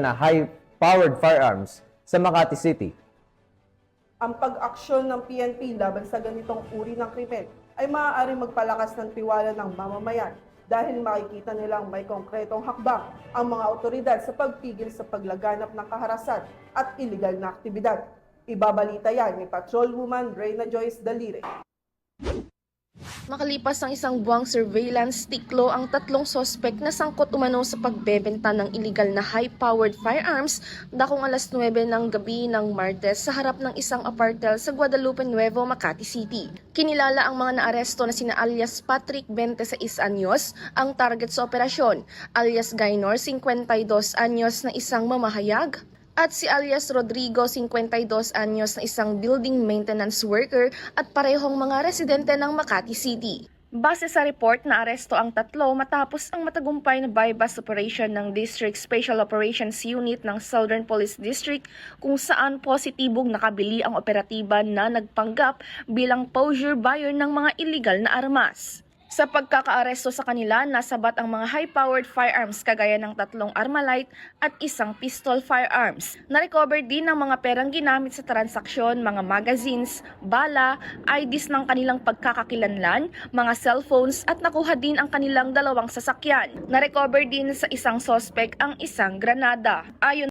na high-powered firearms sa Makati City. Ang pag-aksyon ng PNP laban sa ganitong uri ng krimen ay maaaring magpalakas ng tiwala ng mamamayan dahil makikita nilang may konkretong hakbang ang mga otoridad sa pagpigil sa paglaganap ng kaharasan at iligal na aktibidad. Ibabalita yan ni Patrolwoman Reyna Joyce Dalire. Makalipas ang isang buwang surveillance, tiklo ang tatlong sospek na sangkot umano sa pagbebenta ng iligal na high-powered firearms dakong alas 9 ng gabi ng Martes sa harap ng isang apartel sa Guadalupe Nuevo, Makati City. Kinilala ang mga naaresto na sina alias Patrick 26 anyos, ang target sa operasyon, alias Gaynor 52 anyos na isang mamahayag, at si alias Rodrigo, 52 anyos na isang building maintenance worker at parehong mga residente ng Makati City. Base sa report, naaresto ang tatlo matapos ang matagumpay na buy-bust operation ng District Special Operations Unit ng Southern Police District kung saan positibong nakabili ang operatiba na nagpanggap bilang posure buyer ng mga illegal na armas. Sa pagkakaaresto sa kanila, nasabat ang mga high-powered firearms kagaya ng 3 Armalite at isang pistol firearms. Na-recover din ang mga perang ginamit sa transaksyon, mga magazines, bala, IDs ng kanilang pagkakakilanlan, mga cellphones at nakuha din ang kanilang 2 sasakyan. Na-recover din sa isang sospek ang isang granada. Ayon